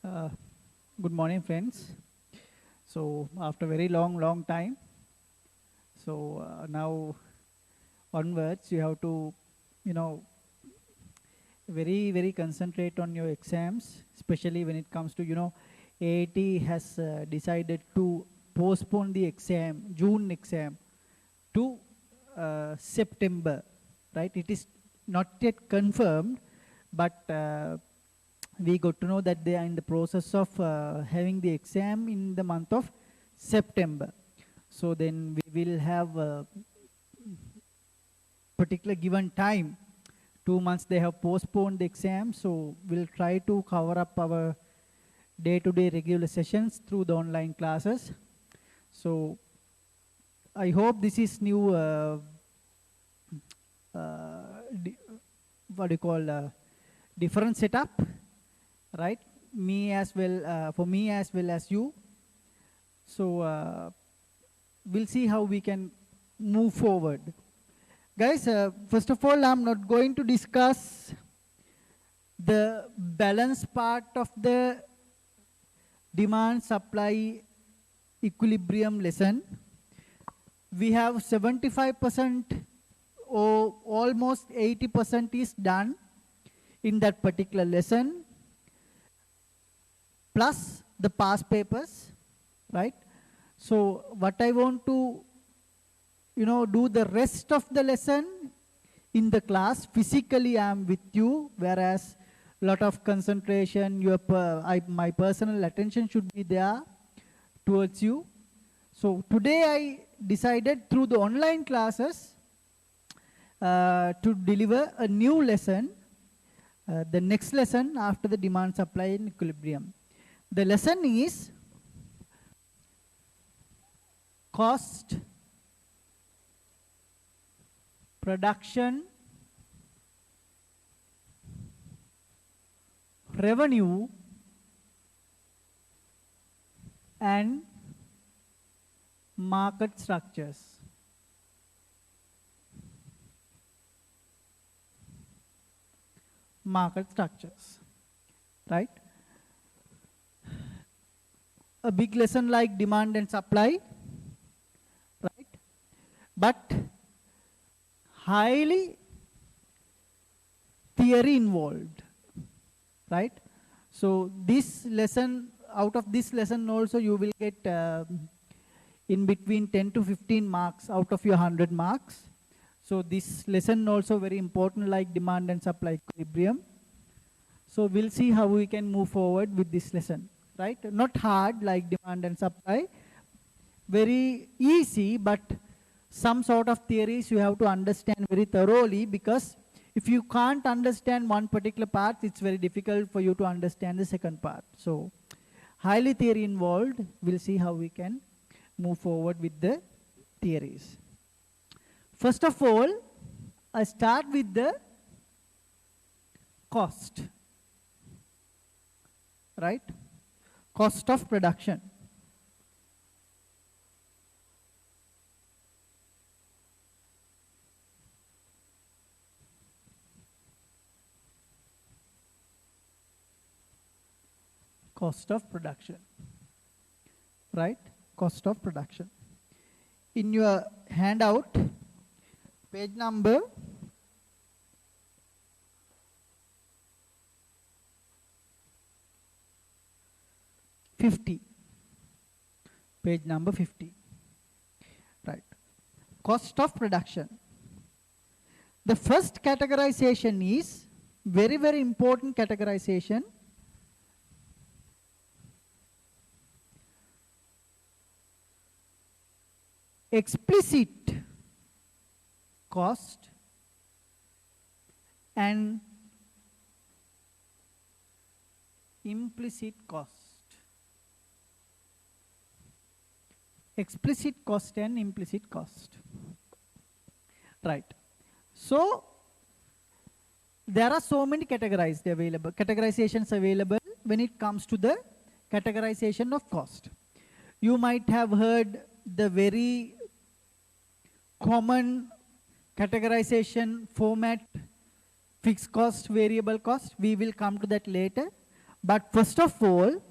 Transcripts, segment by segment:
Uh, Good morning, friends. So after very long time, now onwards, you have to, you know, very concentrate on your exams, especially when it comes to, AIT has decided to postpone the exam, June exam, to September, right? It is not yet confirmed, but we got to know that they are in the process of having the exam in the month of September. So then we will have a particular given time. 2 months they have postponed the exam, so we'll try to cover up our day-to-day regular sessions through the online classes. So I hope this is new, what do you call, different setup, right? Me as well, for me as well as you. So we'll see how we can move forward. Guys, first of all, I'm not going to discuss the balance part of the demand supply equilibrium lesson. We have 75% or almost 80% is done in that particular lesson, plus the past papers, right? So what I want to, do the rest of the lesson in the class. Physically I am with you, whereas lot of concentration, my personal attention should be there towards you. So today I decided through the online classes to deliver a new lesson, the next lesson after the demand supply and equilibrium. The lesson is cost, production, revenue, and market structures. Market structures, right? A big lesson like demand and supply, right? But highly theory involved, right? So this lesson, out of this lesson also you will get in between 10 to 15 marks out of your 100 marks. So this lesson also very important like demand and supply equilibrium. So we'll see how we can move forward with this lesson, right? Not hard like demand and supply, very easy, but some sort of theories you have to understand very thoroughly, because if you can't understand one particular part, it's very difficult for you to understand the second part. So highly theory involved. We'll see how we can move forward with the theories. First of all, I start with the cost, right? Cost of production. Cost of production, right? Cost of production. In your handout, page number 50. Page number 50. Right. Cost of production. The first categorization is very important categorization. Explicit cost and implicit cost. Explicit cost and implicit cost. Right. So there are so many categorizations available when it comes to the categorization of cost. You might have heard the very common categorization format, fixed cost, variable cost. We will come to that later. But first of all,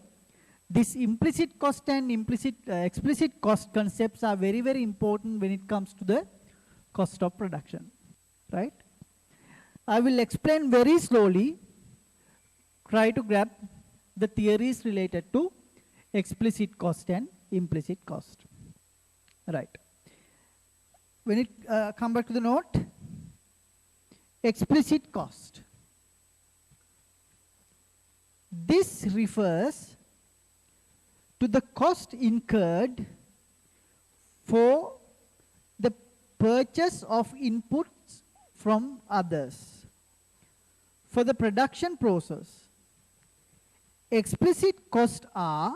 this implicit cost and explicit cost concepts are very, very important when it comes to the cost of production, right? I will explain very slowly, try to grab the theories related to explicit cost and implicit cost, right? When it come back to the note, explicit cost. This refers to the cost incurred for the purchase of inputs from others for the production process. Explicit costs are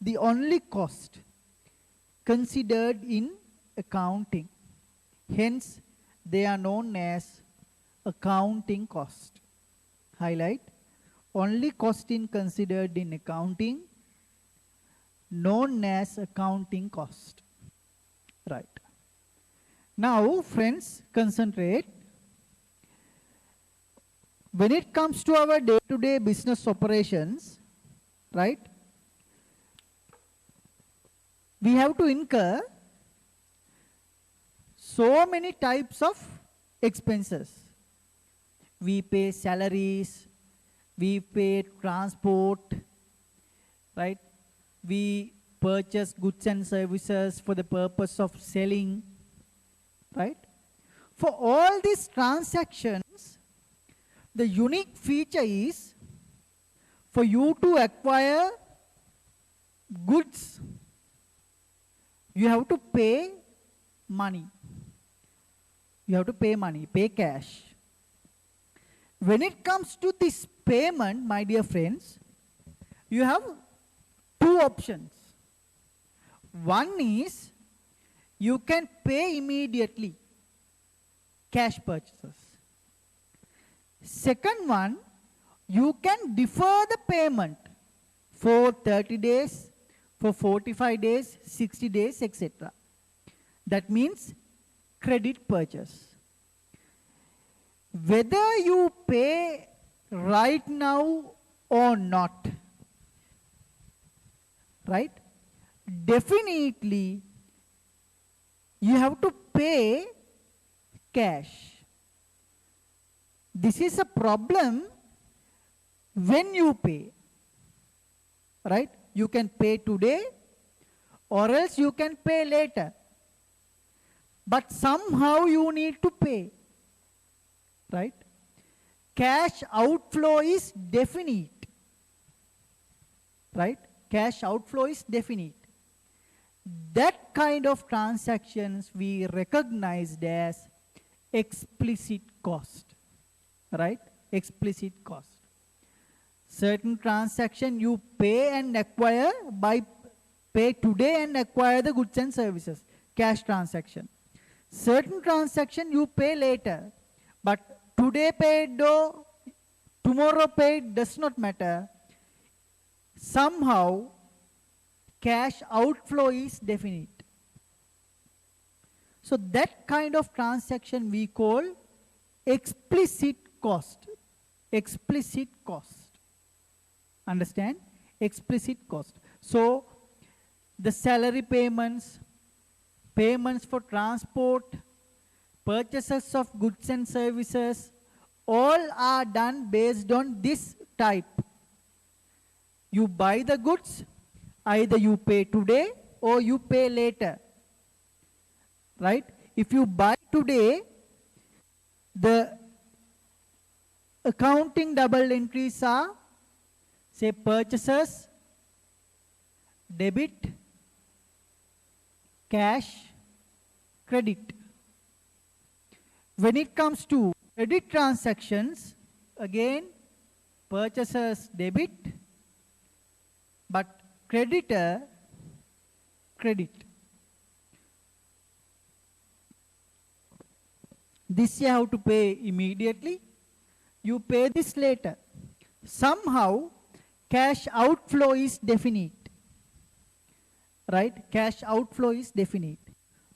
the only cost considered in accounting. Hence, they are known as accounting cost. Highlight. Only cost considered in accounting, known as accounting cost. Right. Now, friends, concentrate. When it comes to our day-to-day business operations, right, we have to incur so many types of expenses. We pay salaries, we pay transport, right? We purchase goods and services for the purpose of selling, right? For all these transactions, the unique feature is for you to acquire goods, you have to pay money. You have to pay money, pay cash. When it comes to this payment, my dear friends, you have two options. One is you can pay immediately, cash purchases. Second one, you can defer the payment for 30 days, for 45 days, 60 days, etc. That means credit purchase. Whether you pay right now or not, right? Definitely, you have to pay cash. This is a problem when you pay, right? You can pay today or else you can pay later. But somehow you need to pay, right? Cash outflow is definite, right? Cash outflow is definite. That kind of transactions we recognized as explicit cost, right? Explicit cost. Certain transaction you pay and acquire pay today and acquire the goods and services, cash transaction. Certain transaction you pay later, but today paid or tomorrow paid does not matter. Somehow cash outflow is definite. So that kind of transaction we call explicit cost. Explicit cost. Understand? Explicit cost. So the salary payments, payments for transport, purchases of goods and services, all are done based on this type. You buy the goods, either you pay today or you pay later, right? If you buy today, the accounting double entries are, say, purchases, debit, cash, credit. When it comes to credit transactions, again, purchasers debit, but creditor credit. This you have to pay immediately, you pay this later. Somehow cash outflow is definite, right? Cash outflow is definite.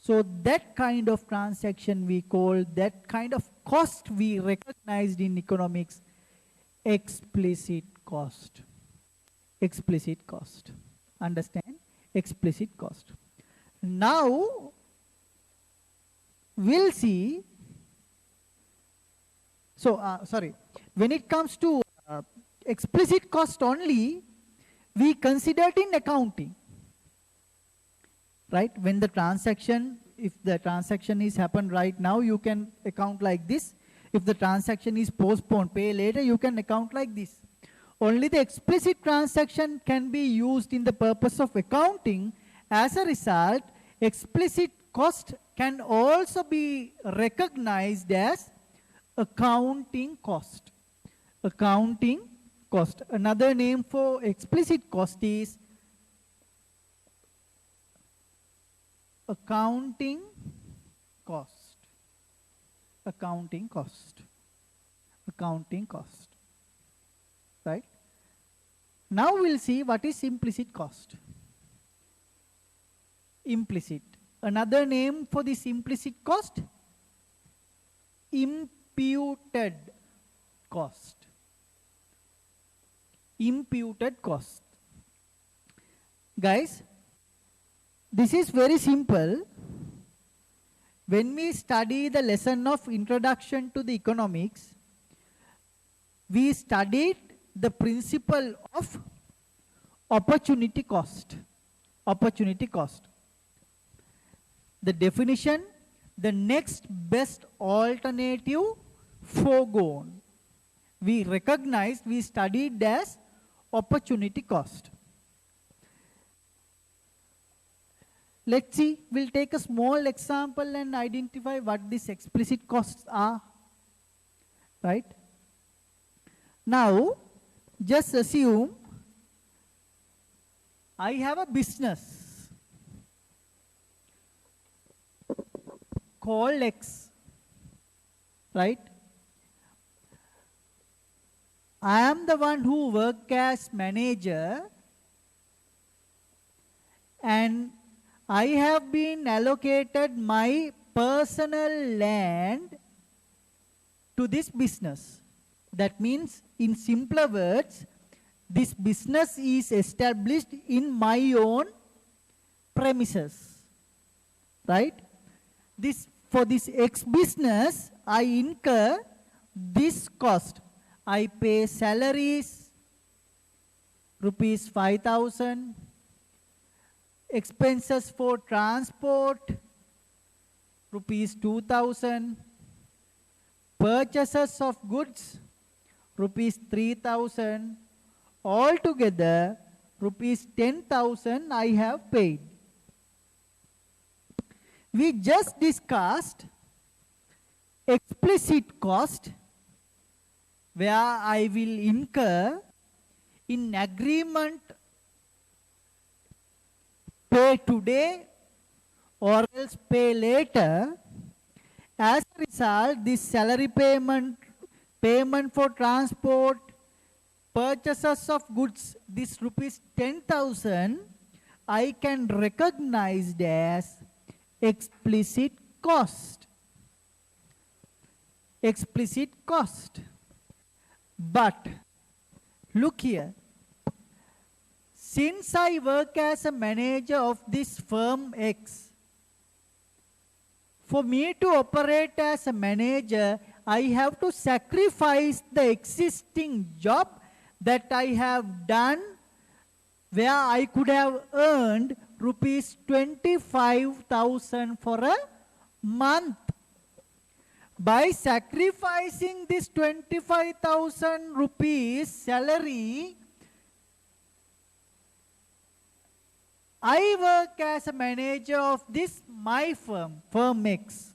So that kind of transaction we call, that kind of cost we recognized in economics, explicit cost. explicit cost. Understand? Explicit cost. Now, we'll see. So, sorry. When it comes to explicit cost only, we consider it in accounting. Right? When the transaction, if the transaction is happened right now, you can account like this. If the transaction is postponed, pay later, you can account like this. Only the explicit transaction can be used in the purpose of accounting. As a result, explicit cost can also be recognized as accounting cost. Accounting cost. Another name for explicit cost is accounting cost. Accounting cost. Accounting cost. Right? Now we'll see what is implicit cost. Implicit. Another name for this implicit cost? Imputed cost. Imputed cost. Guys, this is very simple. When we study the lesson of Introduction to the Economics, we studied the principle of opportunity cost. Opportunity cost. The definition, the next best alternative foregone. We recognized, we studied as opportunity cost. Let's see, we'll take a small example and identify what these explicit costs are. Right? Now, just assume I have a business called X. Right? I am the one who works as manager, and I have been allocated my personal land to this business. That means, in simpler words, this business is established in my own premises. Right? For this X business, I incur this cost. I pay salaries, rupees 5,000. Expenses for transport, rupees 2,000. Purchases of goods, rupees 3,000. Altogether, rupees 10,000 I have paid. We just discussed explicit cost, where I will incur in agreement pay today or else pay later. As a result, this salary payment, payment for transport, purchases of goods, this rupees 10,000, I can recognize as explicit cost. Explicit cost. But look here. Since I work as a manager of this firm X, for me to operate as a manager, I have to sacrifice the existing job that I have done, where I could have earned rupees 25,000 for a month. By sacrificing this 25,000 rupees salary, I work as a manager of this my firm, firm X.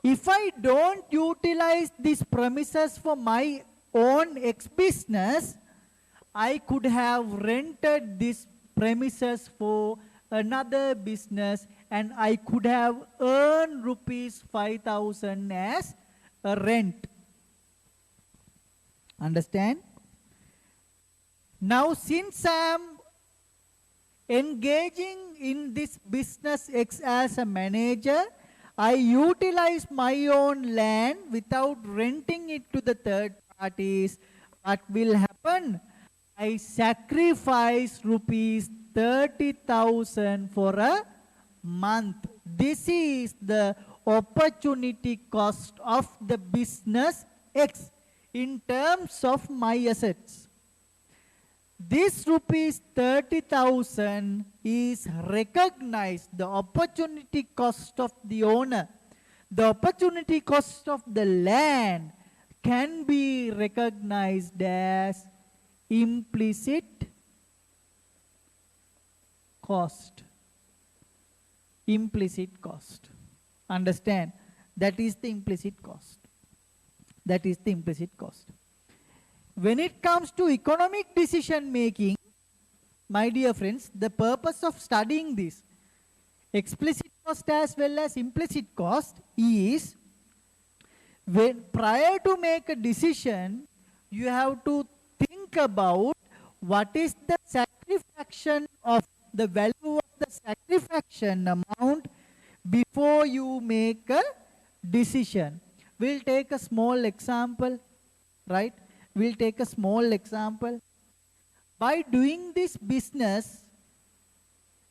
If I don't utilize these premises for my own X business, I could have rented these premises for another business, and I could have earned rupees 5,000 as a rent. Understand? Now, since I am engaging in this business X as a manager, I utilize my own land without renting it to the third parties. What will happen? I sacrifice rupees 30,000 for a month. This is the opportunity cost of the business X in terms of my assets. This rupees 30,000 is recognized, the opportunity cost of the owner. The opportunity cost of the land can be recognized as implicit cost. Implicit cost. Understand? That is the implicit cost. That is the implicit cost. When it comes to economic decision making, my dear friends, the purpose of studying this explicit cost as well as implicit cost is, when prior to make a decision, you have to think about what is the satisfaction of the value of the satisfaction amount before you make a decision. We'll take a small example, right? We'll take a small example. By doing this business,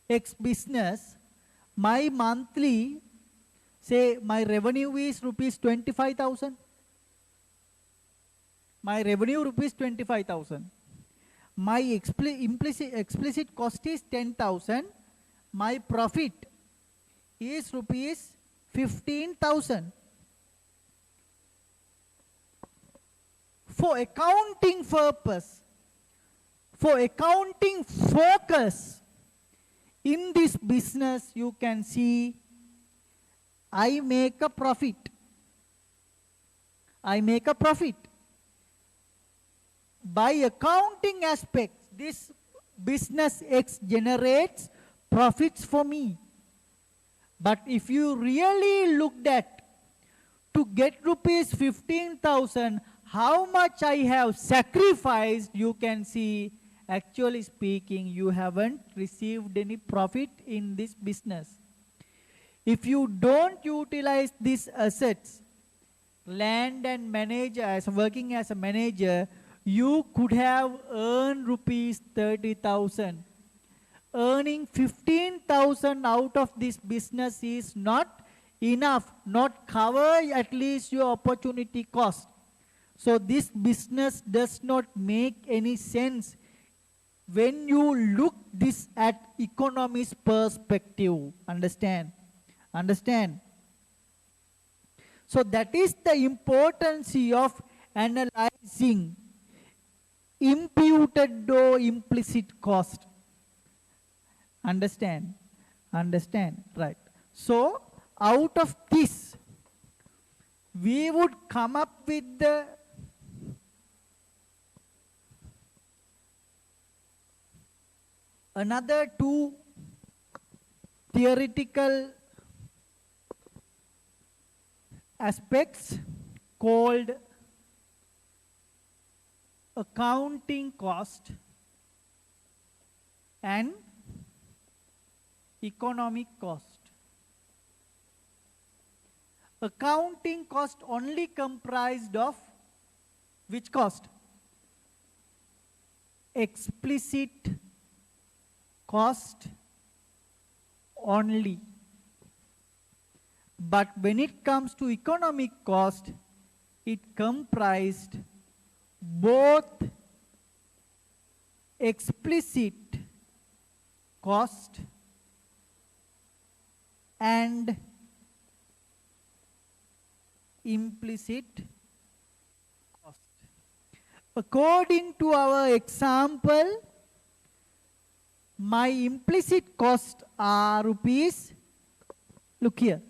X business, my monthly, say my revenue is rupees 25,000. My revenue rupees 25,000. My explicit cost is 10,000. My profit is rupees 15,000. For accounting purpose, for accounting focus, in this business you can see I make a profit. I make a profit. By accounting aspects, this business X generates profits for me. But if you really looked at, to get rupees 15,000, how much I have sacrificed, you can see, actually speaking, you haven't received any profit in this business. If you don't utilize these assets, land and manage as working as a manager, you could have earned rupees 30,000. Earning 15,000 out of this business is not enough, not cover at least your opportunity cost. So this business does not make any sense when you look this at economist perspective. Understand? Understand? So that is the importance of analyzing imputed or implicit cost. Understand? Understand? Right. So out of this, we would come up with the another two theoretical aspects called accounting cost and economic cost. Accounting cost only comprised of which cost? Explicit cost only. But when it comes to economic cost, it comprised both explicit cost and implicit cost. According to our example, my implicit costs are rupees, look here,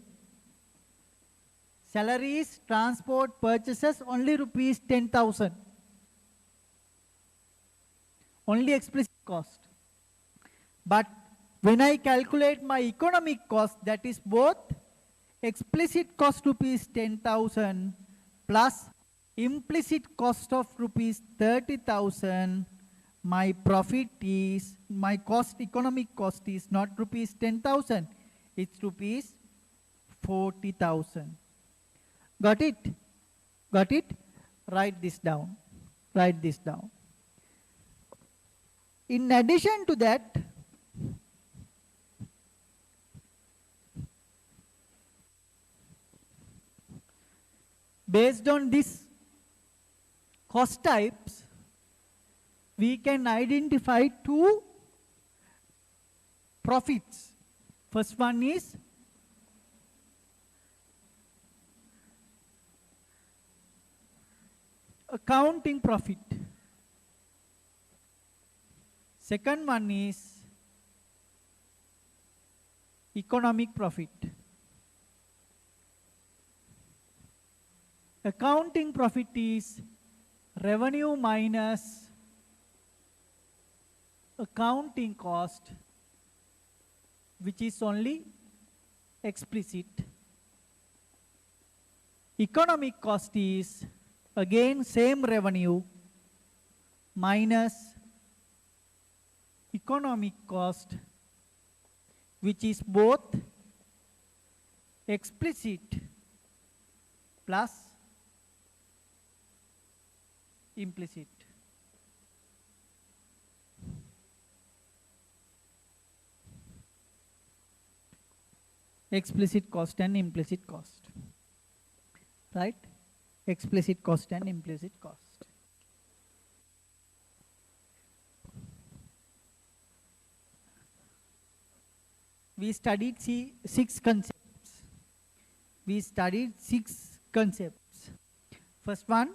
salaries, transport, purchases, only rupees 10,000. Only explicit cost. But when I calculate my economic cost, that is both explicit cost rupees 10,000 plus implicit cost of rupees 30,000, my profit is, my cost, economic cost is not rupees 10,000, it's rupees 40,000. Got it? Got it? Write this down. Write this down. in addition to that, based on these cost types, we can identify two profits. First one is accounting profit. Second one is economic profit. Accounting profit is revenue minus accounting cost, which is only explicit. Economic cost is again same revenue minus economic cost, which is both explicit plus implicit. Explicit cost and implicit cost, right? Explicit cost and implicit cost. We studied six concepts. First one,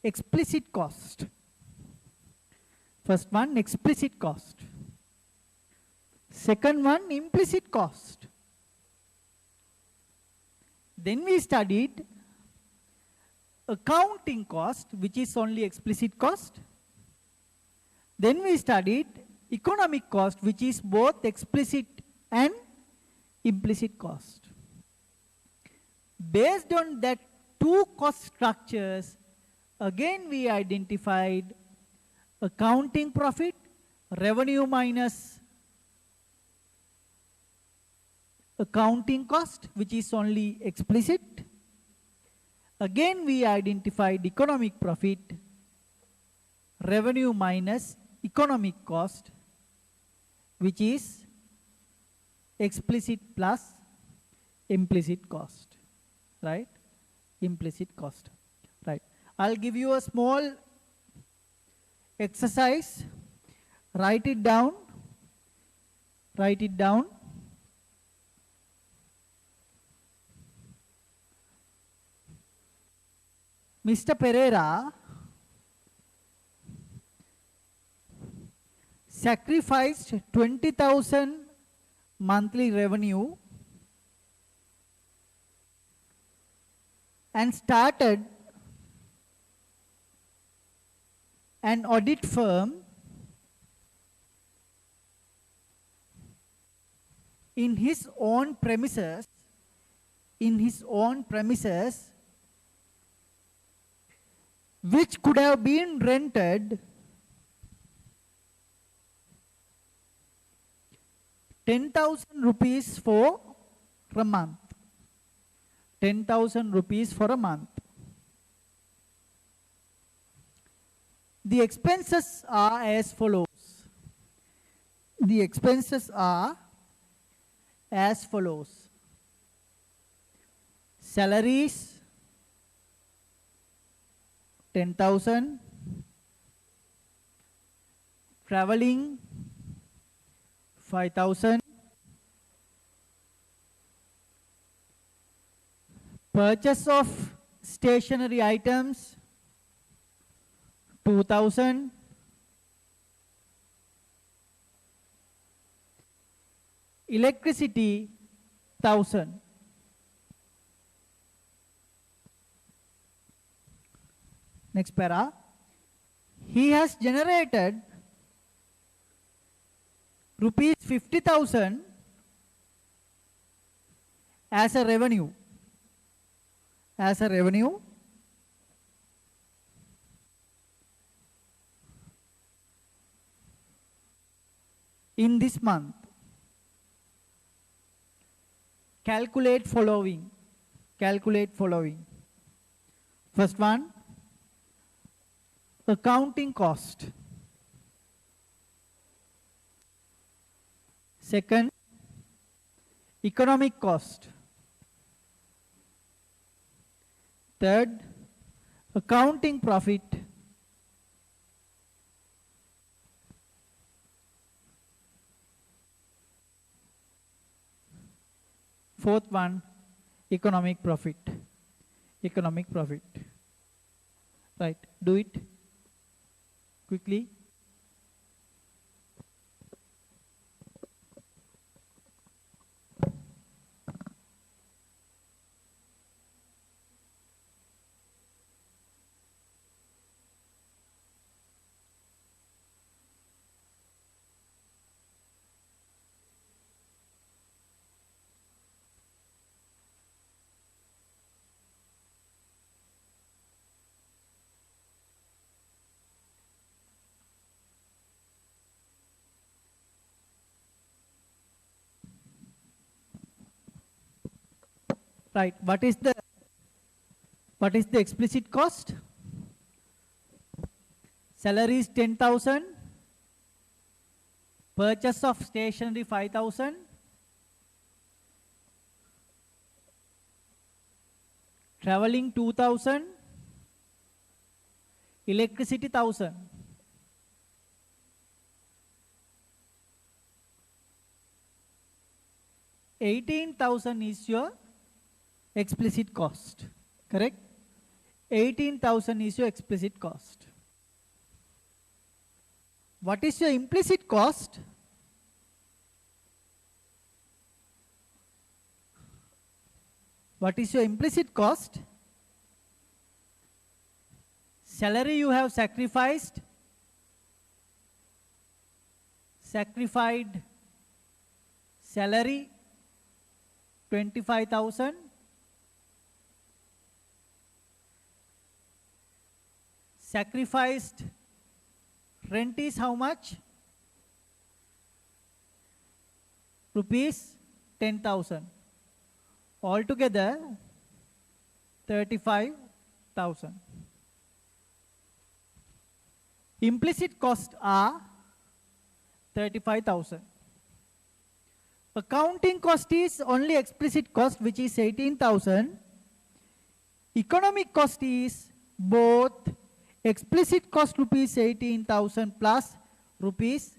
explicit cost. Second one, implicit cost. Then we studied accounting cost, which is only explicit cost. Then we studied economic cost, which is both explicit and implicit cost. Based on that two cost structures, again we identified accounting profit, revenue minus accounting cost, which is only explicit. Again we identified economic profit, revenue minus economic cost, which is explicit plus implicit cost, right? Implicit cost, right? I'll give you a small exercise. Write it down. Mr. Pereira sacrificed 20,000 monthly revenue and started an audit firm in his own premises, which could have been rented 10,000 rupees for a month. 10,000 rupees for a month. The expenses are as follows. Salaries 10,000. Traveling 5,000. Purchase of stationery items 2,000. Electricity 1,000. Next para. He has generated rupees 50,000 as a revenue. In this month. Calculate following. First one, accounting cost. Second, economic cost. Third, accounting profit. Fourth one, economic profit. Economic profit. Right, do it quickly. Right, what is the explicit cost? Salary is 10,000, purchase of stationery 5,000, traveling 2,000, electricity 1,000. $18,000 is your explicit cost, correct? 18,000 is your explicit cost. What is your implicit cost? What is your implicit cost? Salary you have sacrificed, salary 25,000. Sacrificed rent is how much? Rupees 10,000. Altogether 35,000. Implicit costs are 35,000. Accounting cost is only explicit cost, which is 18,000. Economic cost is both explicit cost rupees 18,000 plus rupees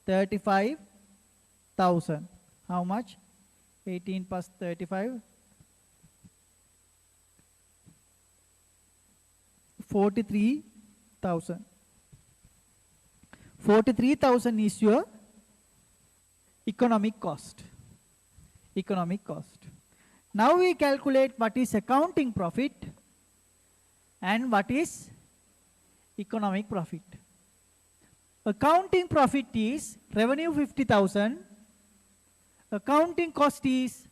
35,000. How much? 18 plus 35. 43,000. 43,000 is your economic cost. Economic cost. Now we calculate what is accounting profit and what is economic profit. Accounting profit is revenue 50,000. Accounting cost is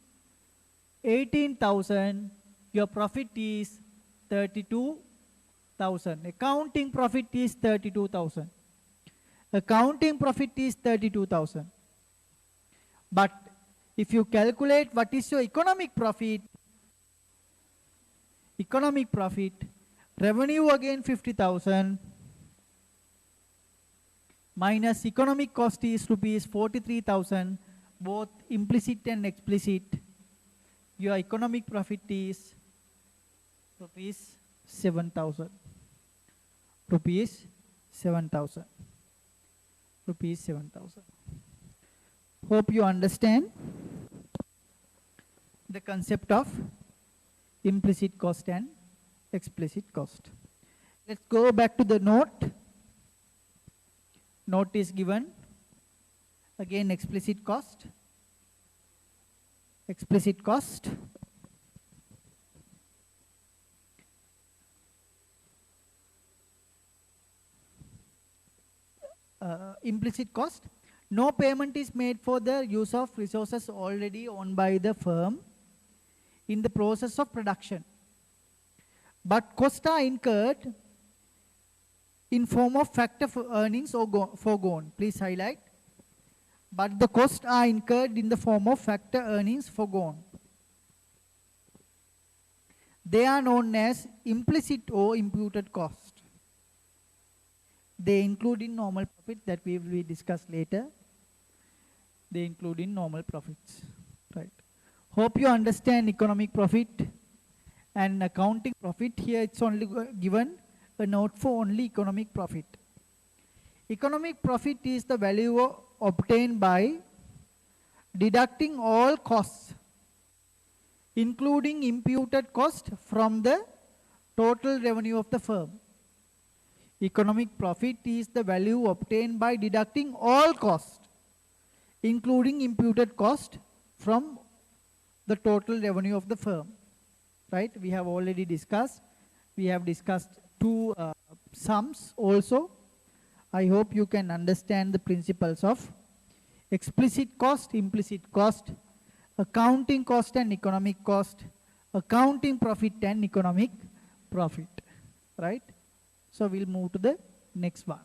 18,000. Your profit is 32,000. Accounting profit is 32,000. Accounting profit is 32,000. But if you calculate what is your economic profit, revenue again 50,000 minus economic cost is rupees 43,000, both implicit and explicit. Your economic profit is rupees 7,000. Rupees 7,000. Rupees 7,000. Hope you understand the concept of implicit cost and explicit cost. Let's go back to the note. Note is given. Again, explicit cost. Explicit cost. Implicit cost. No payment is made for the use of resources already owned by the firm in the process of production. But costs are incurred in form of factor earnings or foregone. Please highlight. But the costs are incurred in the form of factor earnings foregone. They are known as implicit or imputed cost. They include in normal profit that we will discuss later. they include in normal profits, right? Hope you understand economic profit and accounting profit. Here it's only given a note for only economic profit. Economic profit is the value obtained by deducting all costs, including imputed cost, from the total revenue of the firm. Economic profit is the value obtained by deducting all costs, including imputed cost, from the total revenue of the firm. Right? We have already discussed. We have discussed two sums also. I hope you can understand the principles of explicit cost, implicit cost, accounting cost and economic cost, accounting profit and economic profit. Right? So we'll move to the next one.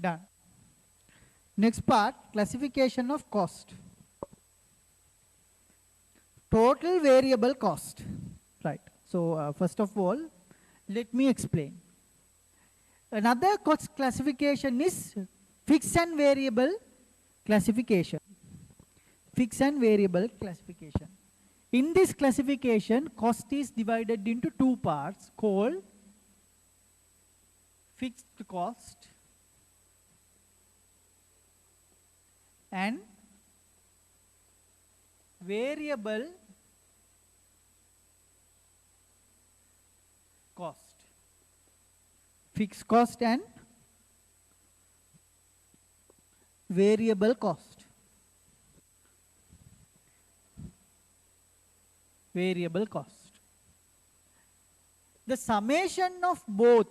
Done. Next part, classification of cost. Total variable cost. Right. So first of all, let me explain. Another cost classification is fixed and variable classification. Fixed and variable classification. In this classification, cost is divided into two parts called fixed cost and variable cost. Fixed cost and variable cost. Variable cost. The summation of both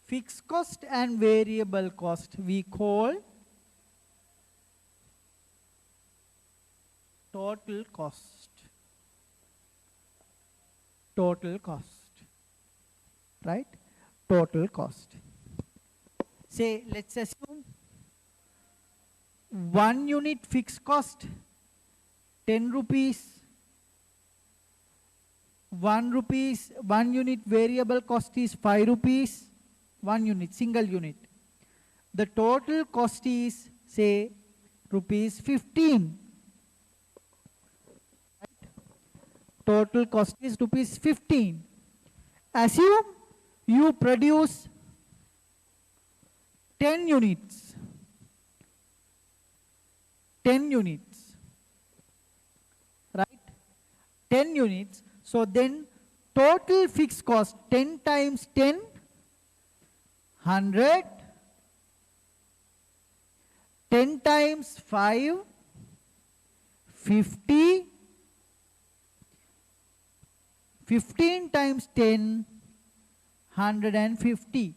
fixed cost and variable cost we call total cost. Total cost. Right? Total cost. Say, let's assume 1 unit fixed cost 10 rupees. 1 unit variable cost is 5 rupees. 1 unit, single unit. The total cost is, say, rupees 15. Total cost is rupees 15. Assume you produce 10 units. 10 units. Right? 10 units. So then total fixed cost 10 times 10, 100. 10 times 5, 50. 15 times 10, 150.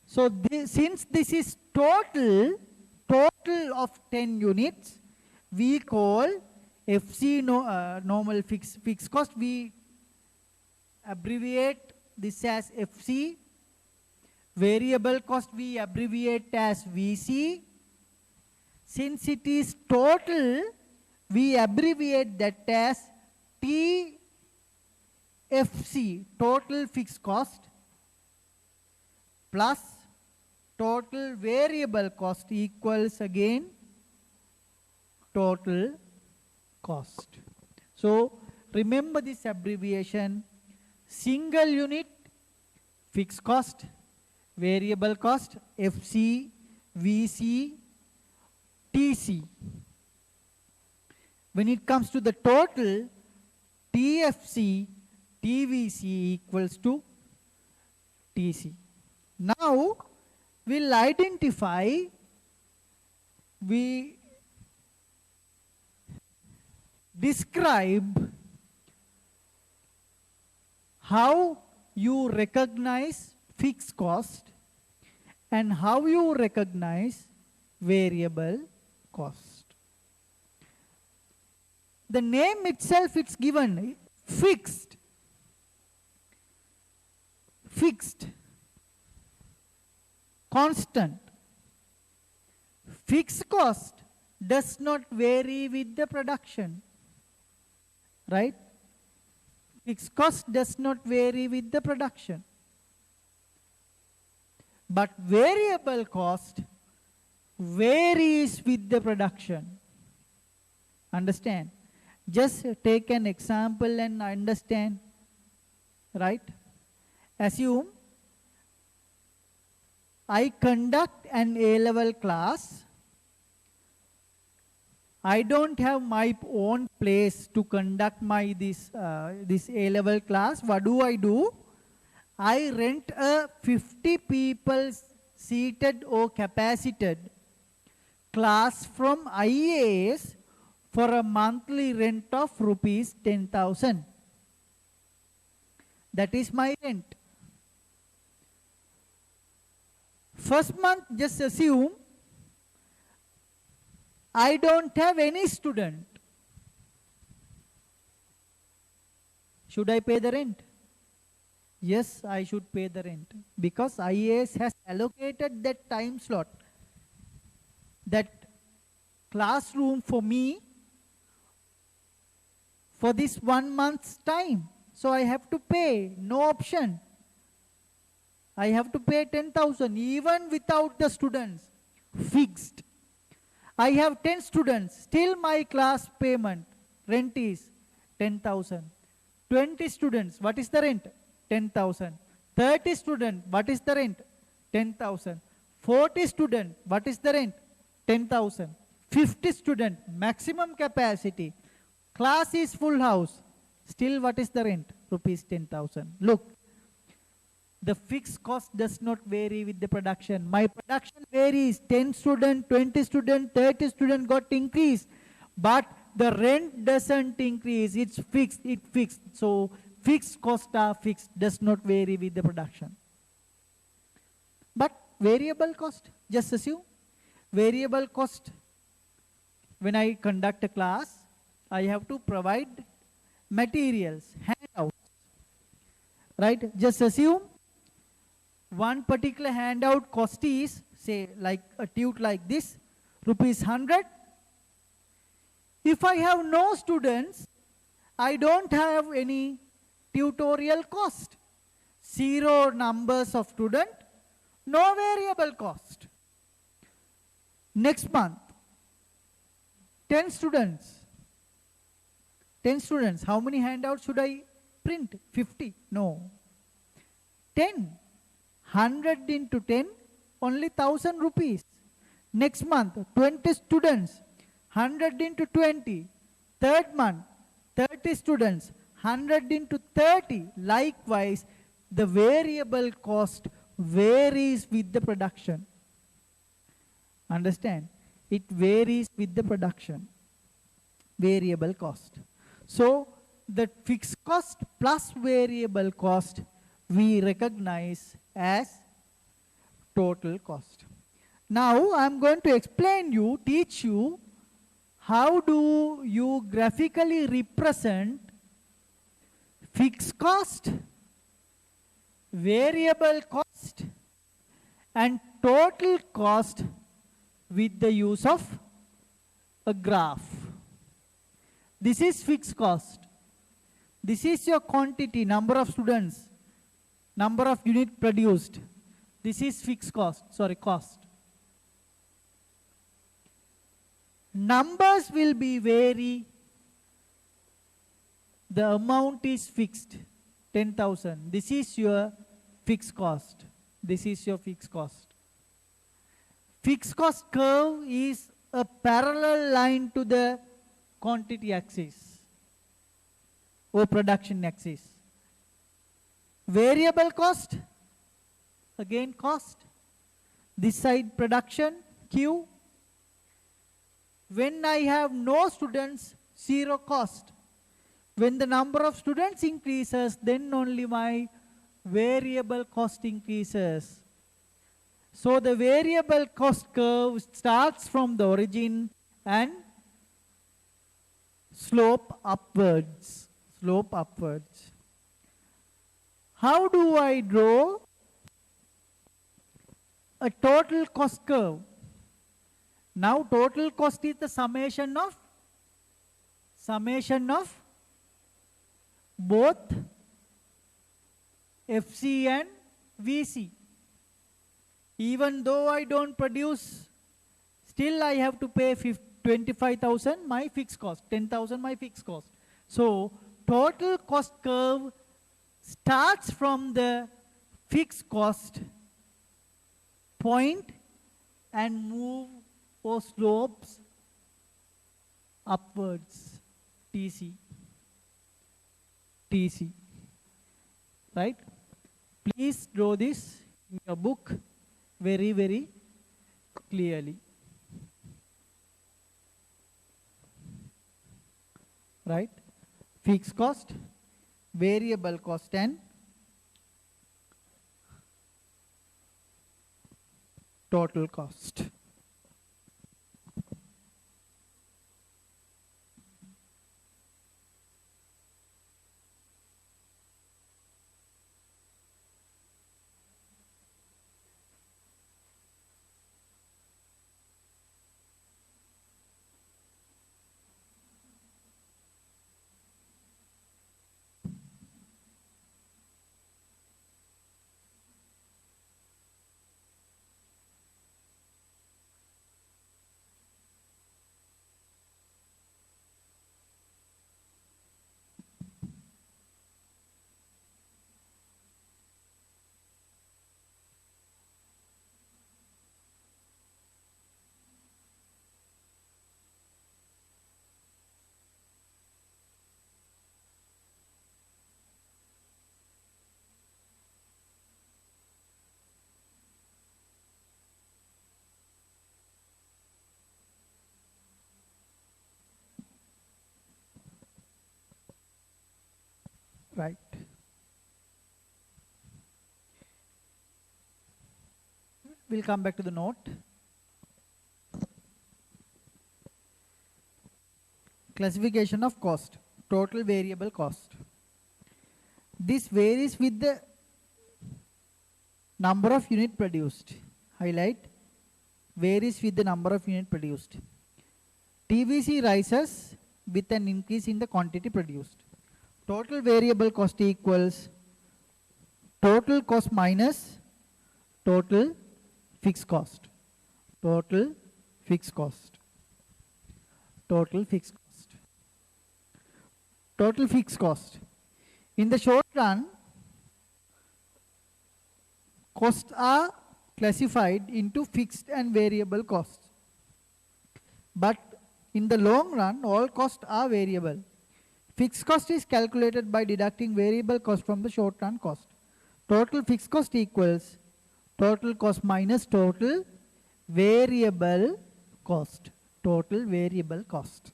So since this is total of 10 units, we call FC normal fixed cost. We abbreviate this as FC. Variable cost we abbreviate as VC. Since it is total, we abbreviate that as TFC, total fixed cost, plus total variable cost equals again total cost. So remember this abbreviation: single unit fixed cost, variable cost, FC, VC, TC. When it comes to the total, TFC, TVC equals to TC. Now, we'll identify, we describe how you recognize fixed cost and how you recognize variable cost. The name itself, it's given fixed. Fixed. Constant. Fixed cost does not vary with the production. Right? Fixed cost does not vary with the production. But variable cost varies with the production. Understand? Just take an example and understand. Right? Assume I conduct an A-level class. I don't have my own place to conduct my this A-level class. What do? I rent a 50 people seated or capacited class from IAS for a monthly rent of rupees 10,000. That is my rent. First month, just assume I don't have any student. Should I pay the rent? Yes, I should pay the rent because IAS has allocated that time slot, that classroom for me for this 1 month's time. So I have to pay, no option. I have to pay 10,000 even without the students. Fixed. I have 10 students, still my class payment, rent is 10,000. 20 students, what is the rent? 10,000. 30 students, what is the rent? 10,000. 40 students, what is the rent? 10,000. 50 students, maximum capacity. Class is full house. Still what is the rent? Rupees 10,000. Look, the fixed cost does not vary with the production. My production varies. 10 students, 20 students, 30 students got increased. But the rent doesn't increase. It's fixed. It's fixed. So fixed costs are fixed. Does not vary with the production. But variable cost, just assume. Variable cost, when I conduct a class, I have to provide materials, handouts. Right? Just assume one particular handout cost is, say, like a tute like this, rupees 100. If I have no students, I don't have any tutorial cost. 0 numbers of student, no variable cost. Next month, 10 students. 10 students, how many handouts should I print? 50? No. 10. 100 into 10, only 1,000 rupees. Next month, 20 students, 100 into 20. Third month, 30 students, 100 into 30. Likewise, the variable cost varies with the production. Understand? It varies with the production. Variable cost. So, the fixed cost plus variable cost we recognize as total cost. Now, I am going to explain you, teach you, how do you graphically represent fixed cost, variable cost, and total cost with the use of a graph. This is fixed cost. This is your quantity, number of students, number of units produced. This is fixed cost, cost. Numbers will be vary. The amount is fixed, 10,000. This is your fixed cost. This is your fixed cost. Fixed cost curve is a parallel line to the quantity axis or production axis. Variable cost, again cost. This side production, Q. When I have no students, 0 cost. When the number of students increases, then only my variable cost increases. So the variable cost curve starts from the origin and slope upwards. Slope upwards. How do I draw a total cost curve? Now total cost is the summation of both FC and VC. Even though I don't produce, still I have to pay 25,000 my fixed cost, 10,000 my fixed cost. So total cost curve starts from the fixed cost point and move or slopes upwards, TC, right? Please draw this in your book very, very clearly, right? Fixed cost, variable cost and total cost. Right. We'll come back to the note. Classification of cost, total variable cost. This varies with the number of unit produced. Highlight, varies with the number of unit produced. TVC rises with an increase in the quantity produced. Total variable cost equals total cost minus total fixed cost. Total fixed cost. Total fixed cost. Total fixed cost. In the short run, costs are classified into fixed and variable costs. But in the long run, all costs are variable. Fixed cost is calculated by deducting variable cost from the short run cost. Total fixed cost equals total cost minus total variable cost. Total variable cost.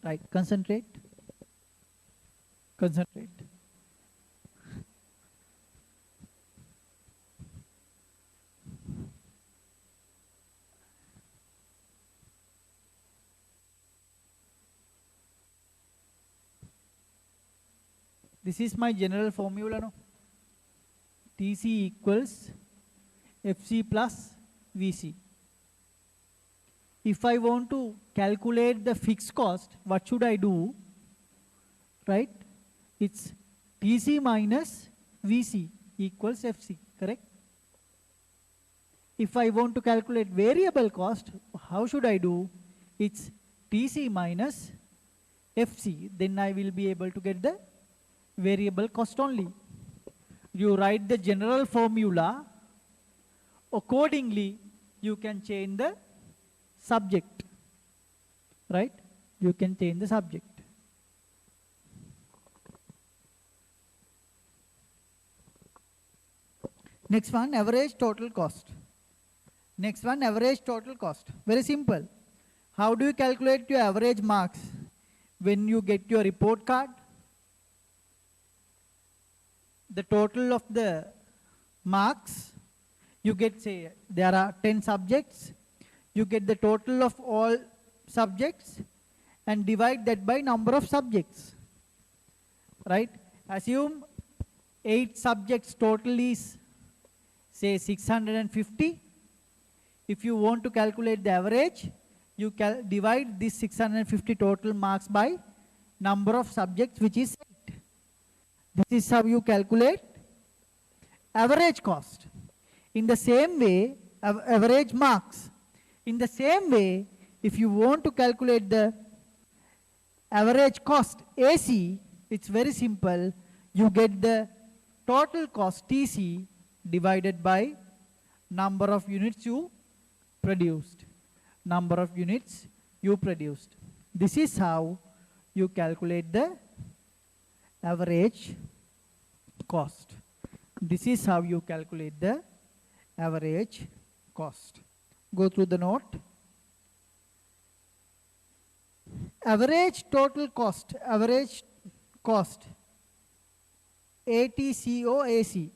Right, concentrate. Concentrate. This is my general formula, no? TC equals FC plus VC. If I want to calculate the fixed cost, what should I do? Right? It's TC minus VC equals FC, correct? If I want to calculate variable cost, how should I do? It's TC minus FC. Then I will be able to get the variable cost only. You write the general formula. Accordingly, you can change the subject. Right? You can change the subject. Next one, average total cost. Next one, average total cost. Very simple. How do you calculate your average marks? When you get your report card, the total of the marks, you get, say, there are 10 subjects, you get the total of all subjects and divide that by number of subjects, right? Assume 8 subjects total is, say, 650. If you want to calculate the average, you divide this 650 total marks by number of subjects, which is 8. This is how you calculate average cost. In the same way, average marks. In the same way, if you want to calculate the average cost, AC, it's very simple. You get the total cost, TC, divided by number of units you produced. Number of units you produced. This is how you calculate the average cost. This is how you calculate the average cost. Go through the note. Average total cost, average cost, ATCOAC.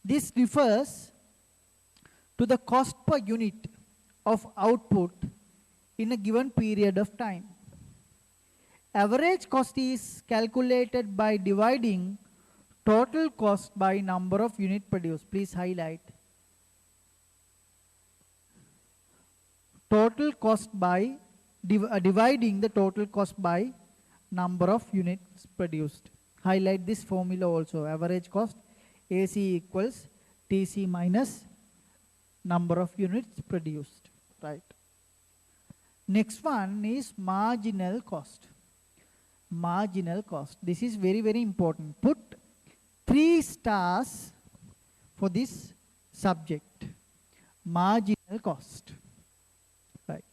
This refers to the cost per unit of output in a given period of time. Average cost is calculated by dividing total cost by number of units produced. Please highlight. Total cost by dividing the total cost by number of units produced. Highlight this formula also. Average cost, AC equals TC minus number of units produced. Right. Next one is marginal cost. Marginal cost. This is very, very important. Put 3 stars for this subject. Marginal cost. Right.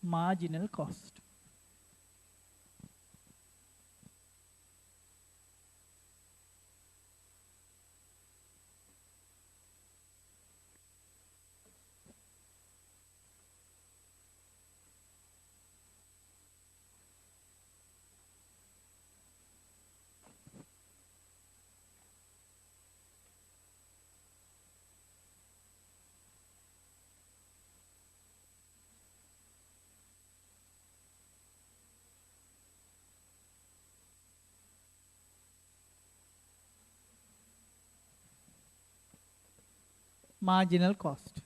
Marginal cost. Marginal cost.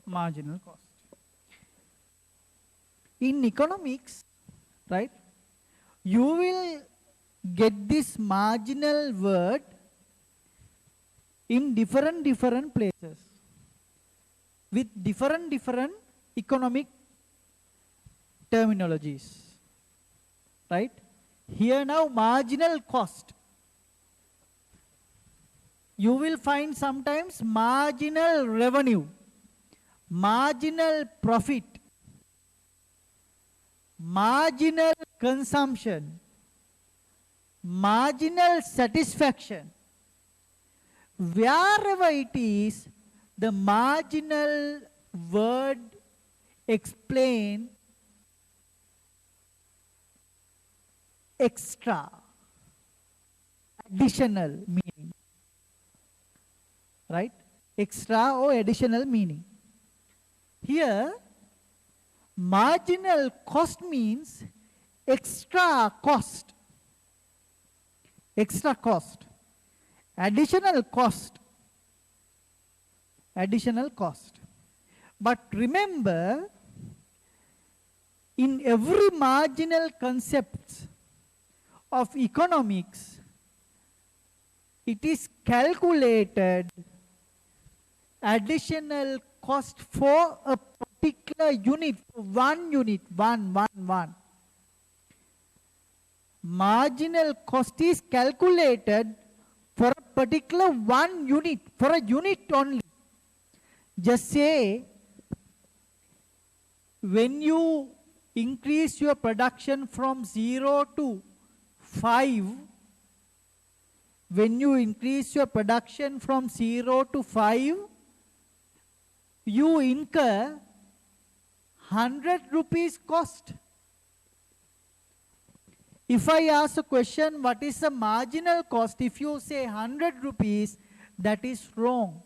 Marginal cost. In economics, right, you will get this marginal word in different places with different economic terminologies. Right? Here now marginal cost. You will find sometimes marginal revenue, marginal profit, marginal consumption, marginal satisfaction. Wherever it is, the marginal word explain extra, additional meaning, right? Extra or additional meaning. Here, marginal cost means extra cost, extra cost, additional cost, additional cost. But remember, in every marginal concept of economics, it is calculated additional cost for a particular unit, one unit, one. Marginal cost is calculated for a particular one unit, for a unit only. Just say, when you increase your production from 0 to 5, when you increase your production from 0 to 5, you incur 100 rupees cost. If I ask a question, what is the marginal cost? If you say 100 rupees, that is wrong.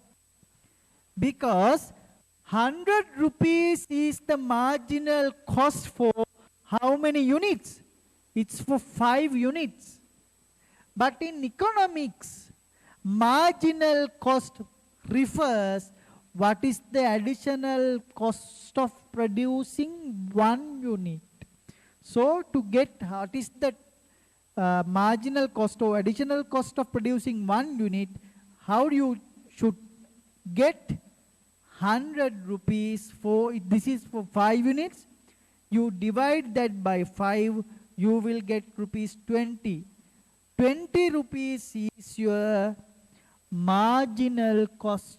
Because 100 rupees is the marginal cost for how many units? It's for 5 units. But in economics, marginal cost refers what is the additional cost of producing 1 unit. So to get what is the marginal cost or additional cost of producing 1 unit, how you should get 100 rupees for, this is for 5 units, you divide that by 5, you will get rupees 20. 20 rupees is your marginal cost.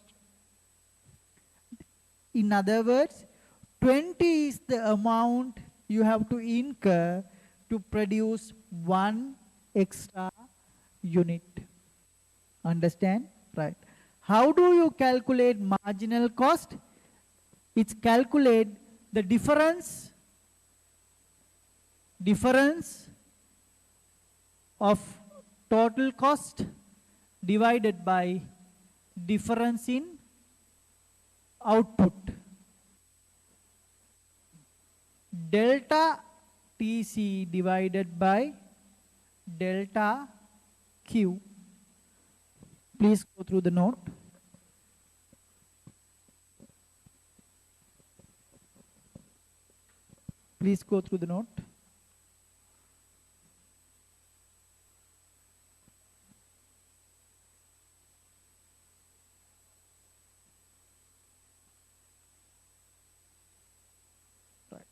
In other words, 20 is the amount you have to incur to produce 1 extra unit. Understand? Right. How do you calculate marginal cost? It's calculate the difference of total cost divided by difference in output. Delta TC divided by delta Q. Please go through the note. Please go through the note. Right.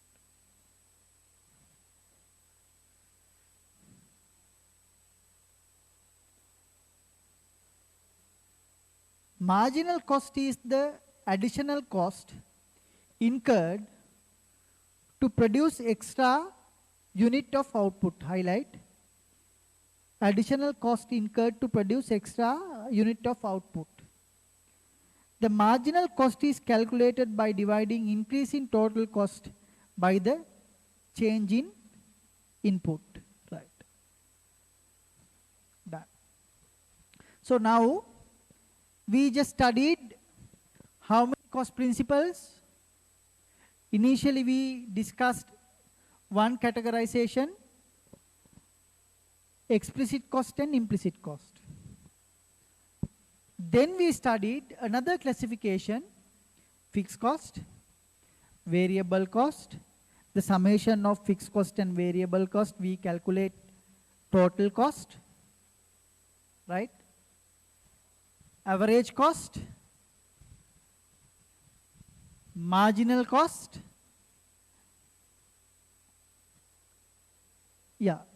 Marginal cost is the additional cost incurred to produce extra unit of output. Highlight. Additional cost incurred to produce extra unit of output. The marginal cost is calculated by dividing increase in total cost by the change in input. Right. Done. So now we just studied how many cost principles? Initially we discussed one categorization, explicit cost and implicit cost. Then we studied another classification, fixed cost, variable cost. The summation of fixed cost and variable cost, we calculate total cost, right? Average cost, marginal cost,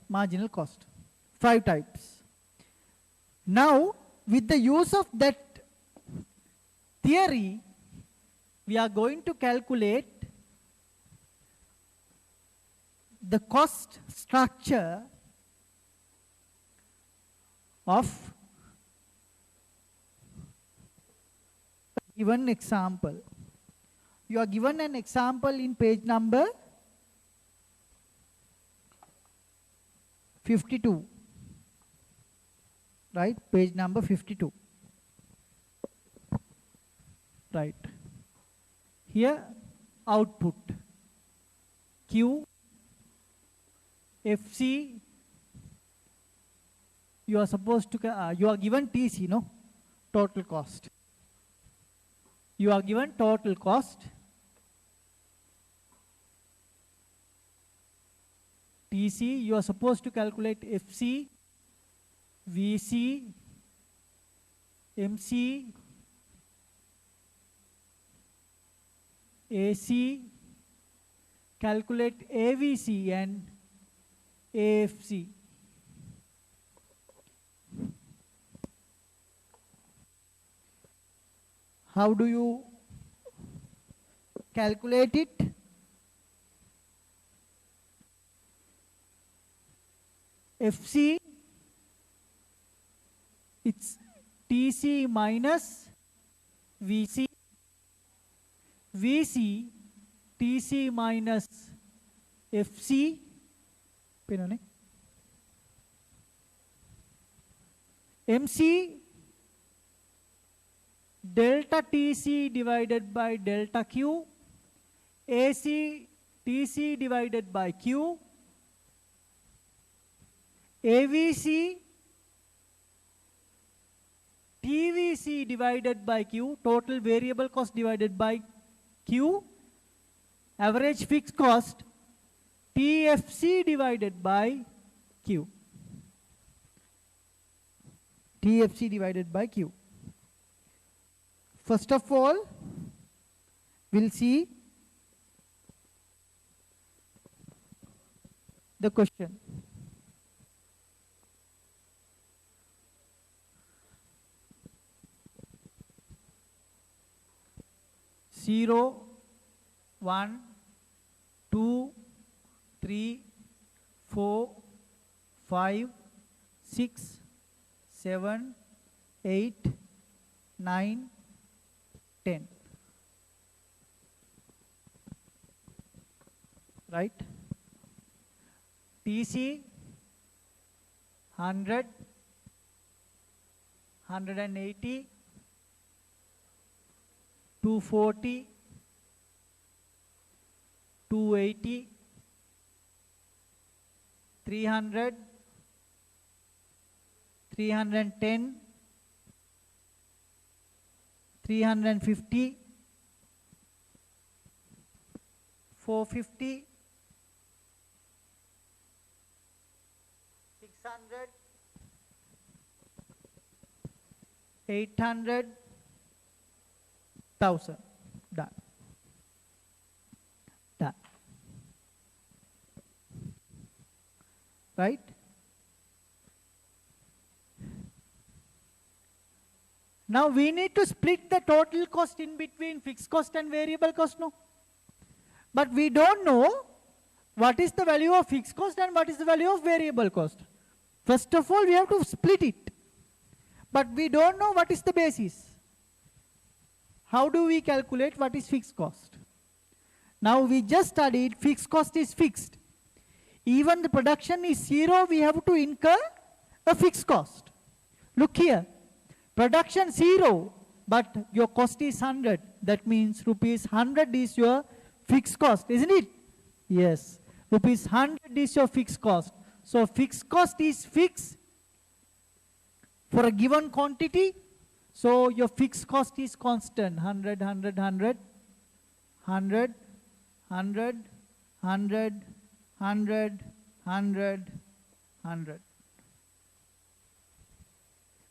marginal cost, 5 types. Now, with the use of that theory, we are going to calculate the cost structure of a given example. You are given an example in page number 52. Right, page number 52. Right. Here, output. Q, FC, you are supposed to, you are given TC, no? Total cost. You are given total cost. TC, you are supposed to calculate FC, VC, MC, AC, calculate AVC and AFC. How do you calculate it? FC, it's TC minus VC, VC, TC minus FC, MC, delta TC divided by delta Q, AC, TC divided by Q, AVC, TVC divided by Q, total variable cost divided by Q, average fixed cost, TFC divided by Q. TFC divided by Q. First of all, we'll see the question. Zero, 1, 2, 3, 4, 5, 6, 7, 8, 9, 10. Right? TC 100, 180, 240, 280, 300, 310, 350, 450, 600, 800, 1000. Done. Done. Right? Now we need to split the total cost in between fixed cost and variable cost, no? But we don't know what is the value of fixed cost and what is the value of variable cost. First of all, we have to split it. But we don't know what is the basis. How do we calculate what is fixed cost? Now we just studied fixed cost is fixed. Even the production is 0, we have to incur a fixed cost. Look here, production 0, but your cost is 100. That means rupees 100 is your fixed cost, isn't it? Yes, rupees 100 is your fixed cost. So fixed cost is fixed for a given quantity. So your fixed cost is constant, 100, 100, 100, 100, 100, 100, 100, 100, 100.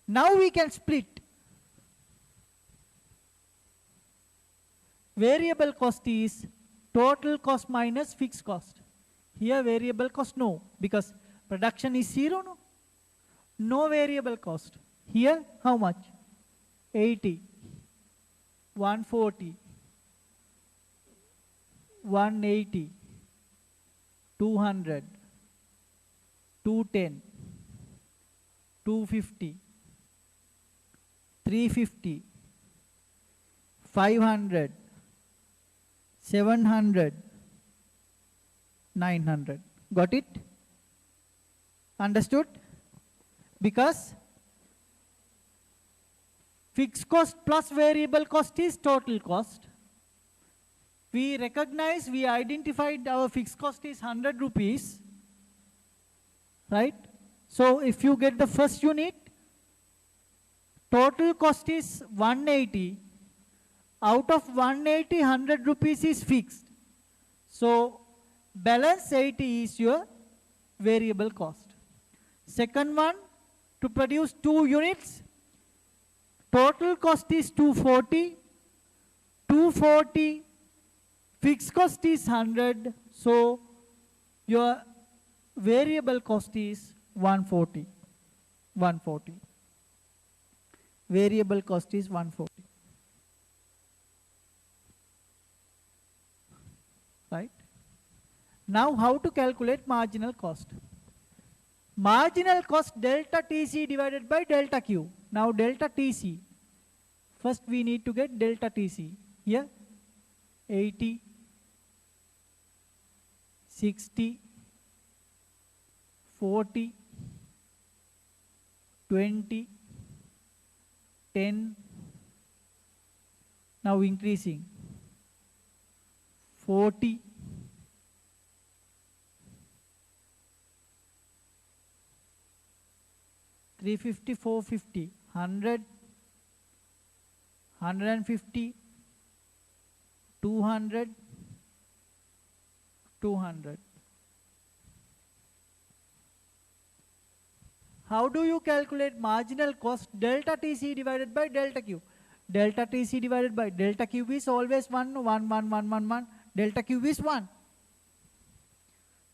Now we can split. Variable cost is total cost minus fixed cost. Here variable cost no, because production is 0, no? No variable cost. Here how much? 80, 140, 180, 200, 210, 250, 350, 500, 700, 900. Got it? Understood? Because fixed cost plus variable cost is total cost. We recognize, we identified our fixed cost is 100 rupees, right? So if you get the first unit, total cost is 180. Out of 180, 100 rupees is fixed. So balance 80 is your variable cost. Second one, to produce 2 units, total cost is 240. 240, fixed cost is 100. So your variable cost is 140. 140. Variable cost is 140. Right? Now how to calculate marginal cost? Marginal cost delta TC divided by delta Q. Now delta TC. First we need to get delta TC. Here 80, 60, 40, 20, 10, now increasing, 40, 350, 450, 100, 150, 200, 200. How do you calculate marginal cost delta TC divided by delta Q? Delta TC divided by delta Q is always 1, 1, 1, 1, 1, 1. Delta Q is 1.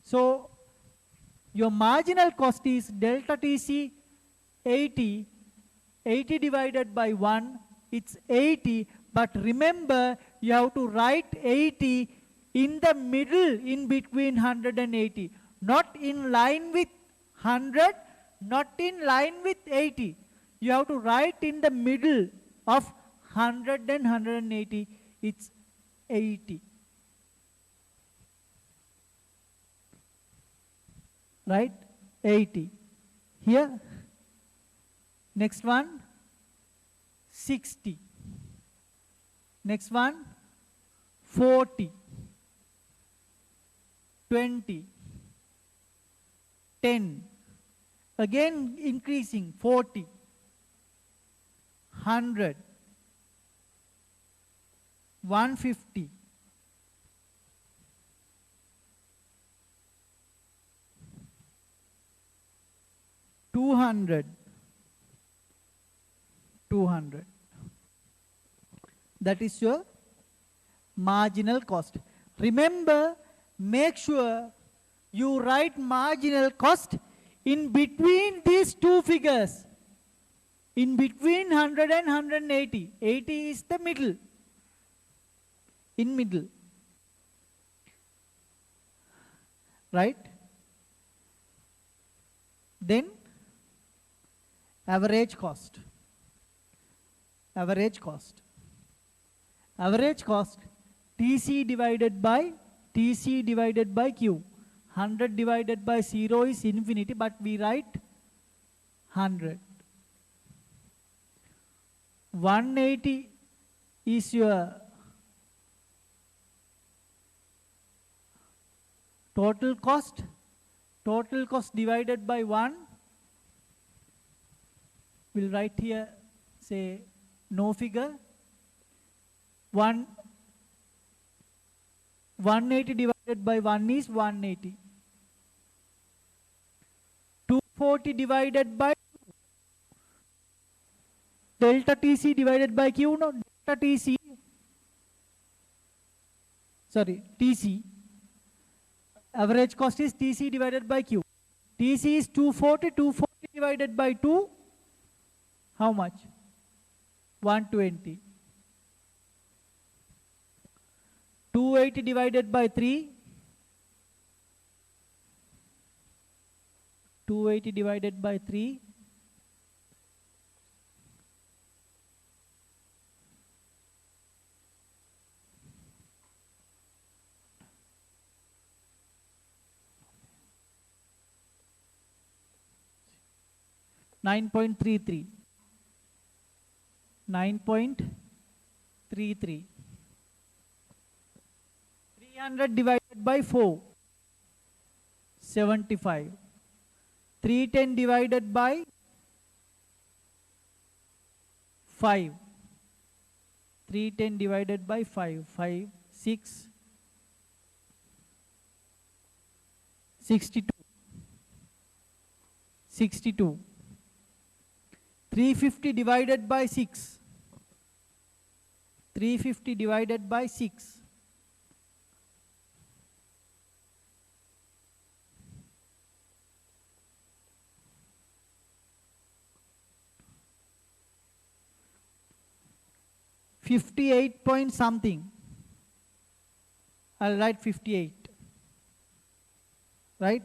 So your marginal cost is delta TC 80. 80 divided by 1, it's 80. But remember, you have to write 80 in the middle, in between 100 and 80. Not in line with 100, not in line with 80. You have to write in the middle of 100 and 180. It's 80. Right? 80. Here. Next one, 60. Next one, 40, 20, 10. Again increasing, 40, 100, 150, 200, 200. That is your marginal cost. Remember, make sure you write marginal cost in between these two figures. In between 100 and 180. 80 is the middle. In middle. Right? Then average cost. Average cost. Average cost, TC divided by Q. 100 divided by 0 is infinity, but we write 100. 180 is your total cost. Total cost divided by 1. We'll write here, say, no figure. 180 divided by 1 is 180. 240 divided by delta TC divided by Q, no, delta TC, sorry, TC, average cost is TC divided by Q. TC is 240, 240 divided by 2, how much? 120. 280 divided by 3, 280 divided by 3, 9.33. 9.33. 300 divided by 4, 75. 310 divided by 5. 310 divided by 5. 5, 6, 62. 62. 350 divided by 6. 350 divided by 6. 58 point something. I'll write 58. Right?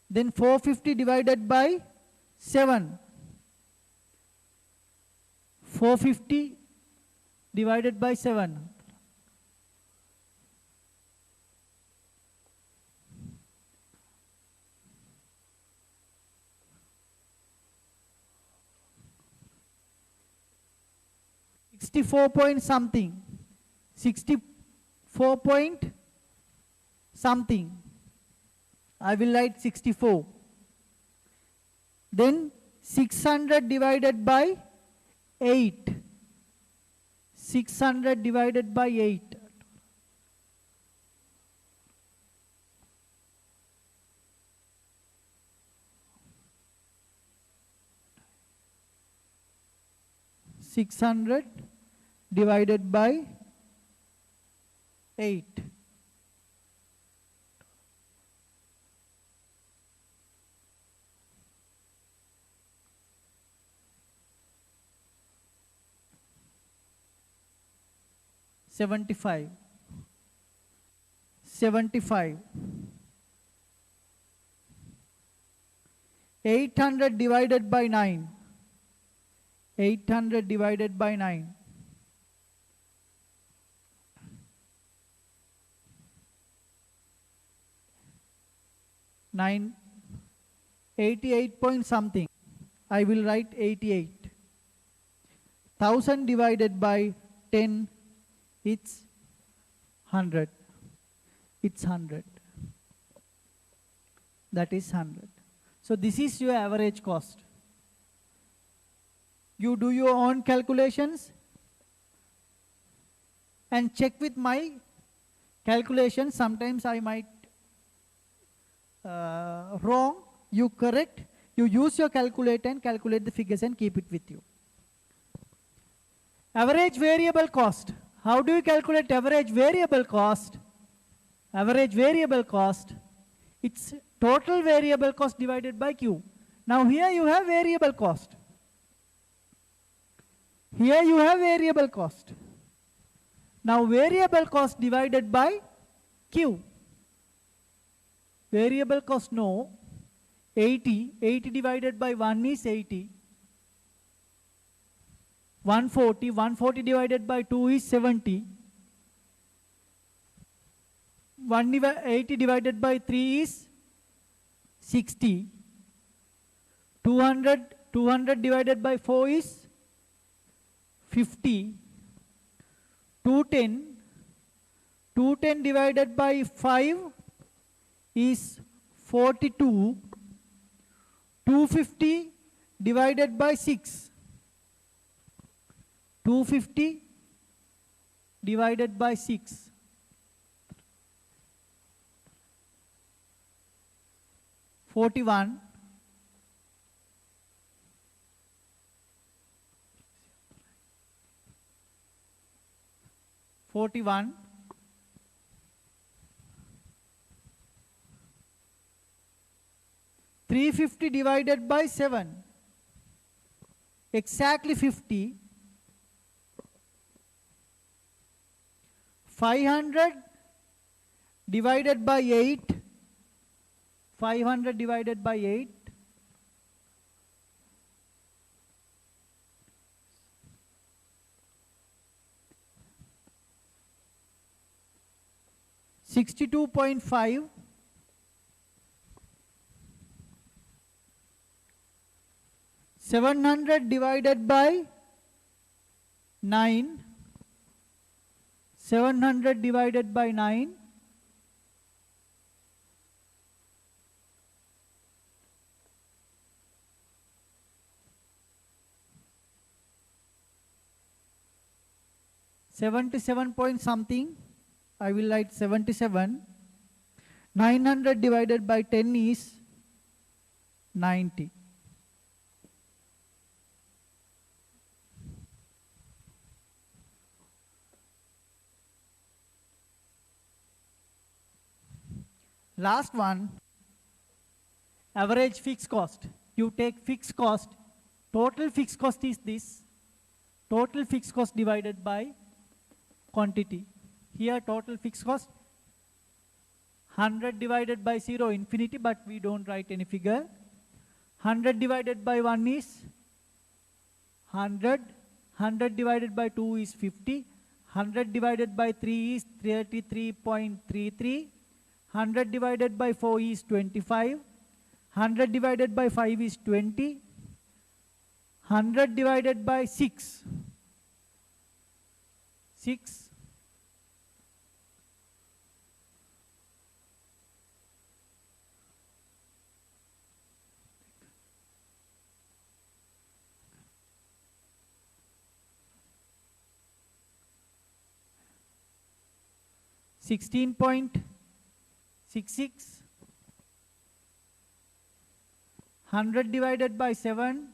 Then 450 divided by 7. 450 divided by 7. $64 point something. 64 point something. I will write 64. Then 600 divided by 8. 600 divided by 8. $600 divided by 8. $75. 800 divided by 9. 800 divided by 9. 88 point something. I will write 88. 1000 divided by 10, it's 100. It's 100. That is 100. So this is your average cost. You do your own calculations and check with my calculations. Sometimes I might wrong. You correct. You use your calculator and calculate the figures and keep it with you. Average variable cost. How do you calculate average variable cost? Average variable cost, it's total variable cost divided by Q. Now here you have variable cost. Here you have variable cost. Now variable cost divided by Q. Variable cost, no. 80. 80 divided by 1 is 80. 140. 140 divided by 2 is 70. 80 divided by 3 is 60. 200 divided by 4 is 50. 210 divided by 5 is 42. 250 divided by 6. 250 divided by 6. 41. 41. 350 divided by 7. Exactly 50. 500 divided by 8. 500 divided by 8. 62.5. 700 divided by 9. 700 divided by 9. 77 point something. I will write 77. 900 divided by 10 is 90. Last one, average fixed cost. You take fixed cost, total fixed cost is this, total fixed cost divided by quantity. Here total fixed cost 100 divided by 0, infinity, but we don't write any figure. 100 divided by 1 is 100. 100 divided by 2 is 50. 100 divided by 3 is 33.33. 100 divided by 4 is 25. 100 divided by 5 is 20. 100 divided by 6. 6. 16.66. 100 divided by 7.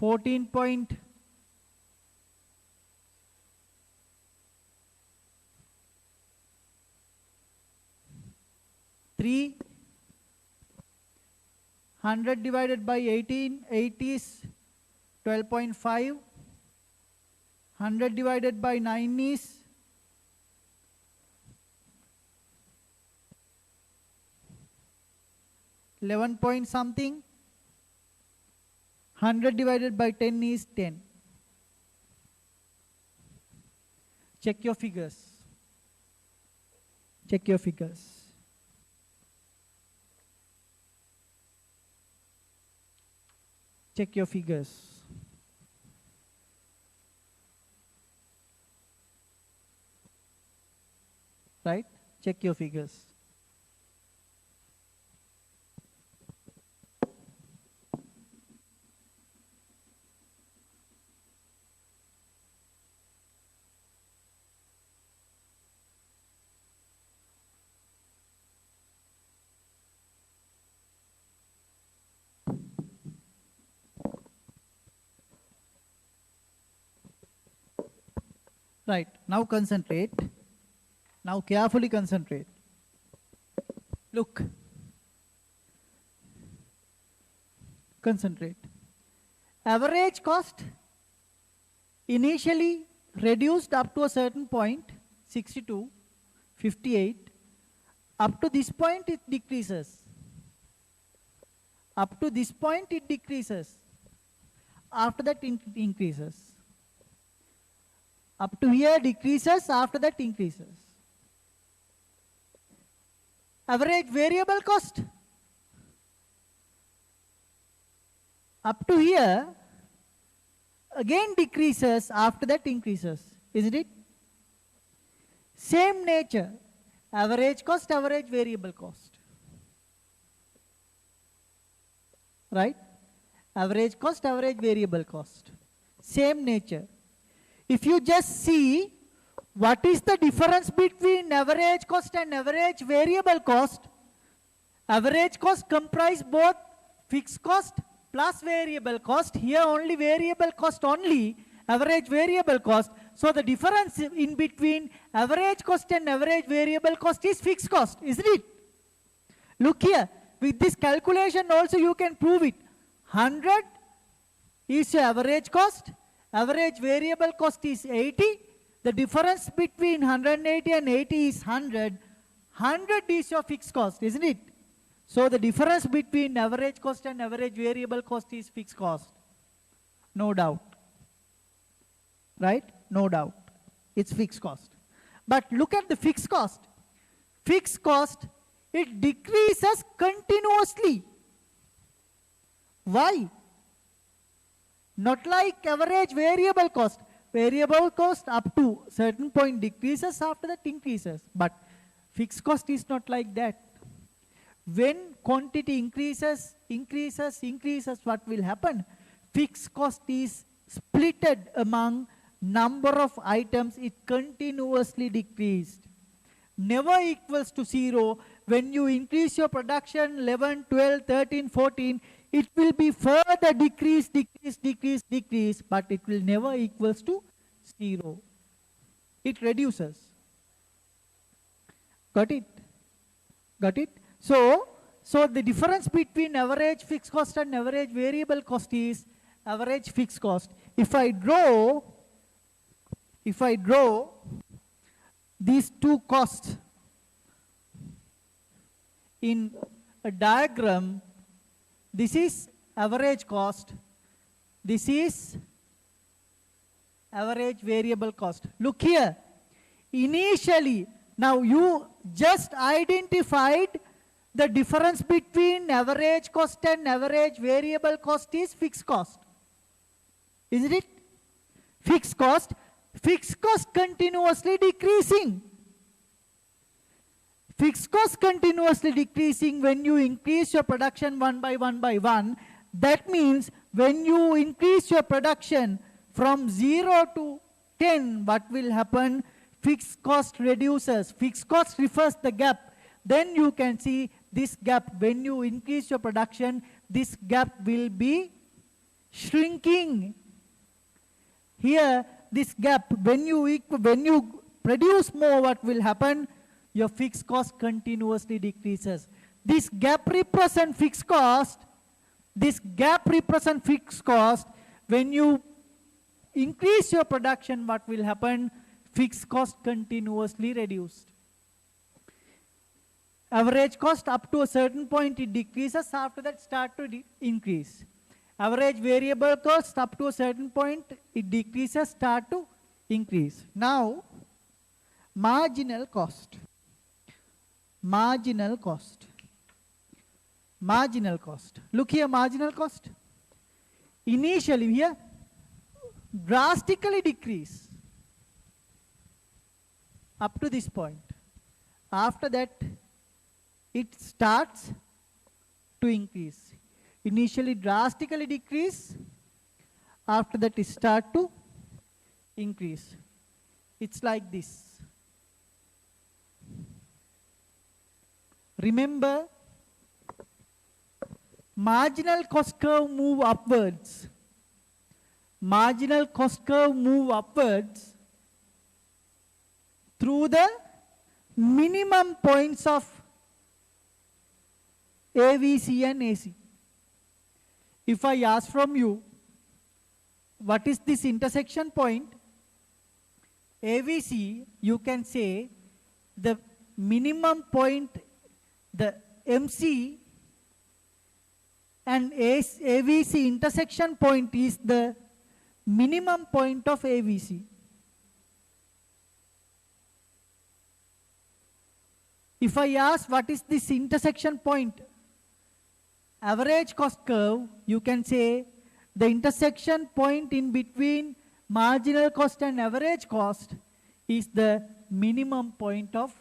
14.3. 100 divided by 18, 8 is 12.5. 100 divided by 9 is 11 point something. 100 divided by 10 is 10. Check your figures. Check your figures. Check your figures. Right? Check your figures. Right, now concentrate. Now carefully concentrate. Look. Concentrate. Average cost initially reduced up to a certain point, 62, 58. Up to this point it decreases. Up to this point it decreases. After that it increases. Up to here decreases, after that increases. Average variable cost. Up to here, again decreases, after that increases. Isn't it? Same nature. Average cost, average variable cost. Right? Average cost, average variable cost. Same nature. If you just see what is the difference between average cost and average variable cost, average cost comprise both fixed cost plus variable cost. Here only variable cost only, average variable cost. So the difference in between average cost and average variable cost is fixed cost, isn't it? Look here, with this calculation also you can prove it. 100 is your average cost. Average variable cost is 80. The difference between 180 and 80 is 100. 100 is your fixed cost, isn't it? So the difference between average cost and average variable cost is fixed cost. No doubt. Right? No doubt. It's fixed cost. But look at the fixed cost. Fixed cost, it decreases continuously. Why? Not like average variable cost. Variable cost up to certain point decreases, after that increases. But fixed cost is not like that. When quantity increases, what will happen? Fixed cost is splitted among number of items. It continuously decreased. Never equals to 0. When you increase your production 11, 12, 13, 14, it will be further decrease, but it will never equals to 0. It reduces. Got it? Got it? So the difference between average fixed cost and average variable cost is average fixed cost. If I draw these two costs in a diagram, this is average cost, this is average variable cost. Look here, initially, now you just identified the difference between average cost and average variable cost is fixed cost. Isn't it? Fixed cost continuously decreasing. Fixed cost continuously decreasing when you increase your production one by one. That means when you increase your production from 0 to 10, what will happen? Fixed cost reduces. Fixed cost refers the gap. Then you can see this gap. When you increase your production, this gap will be shrinking. Here, this gap, when you produce more, what will happen? Your fixed cost continuously decreases. This gap represents fixed cost. This gap represents fixed cost. When you increase your production, what will happen? Fixed cost continuously reduced. Average cost up to a certain point it decreases, after that start to increase. Average variable cost up to a certain point it decreases, start to increase. Now, marginal cost. Marginal cost. Marginal cost. Look here, marginal cost. Initially here, drastically decrease up to this point. After that, it starts to increase. Initially drastically decrease, after that it starts to increase. It's like this. Remember, marginal cost curve move upwards. Marginal cost curve move upwards through the minimum points of AVC and AC. If I ask from you, what is this intersection point? AVC, you can say the minimum point, the MC and AVC intersection point is the minimum point of AVC. If I ask what is this intersection point, average cost curve, you can say the intersection point in between marginal cost and average cost is the minimum point of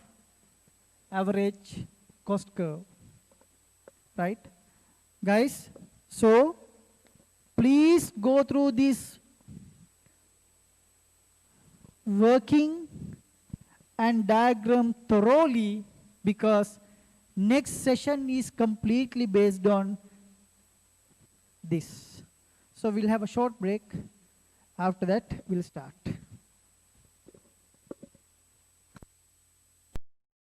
average cost curve. Right? Guys, so please go through this working and diagram thoroughly, because next session is completely based on this. So we'll have a short break. After that, we'll start.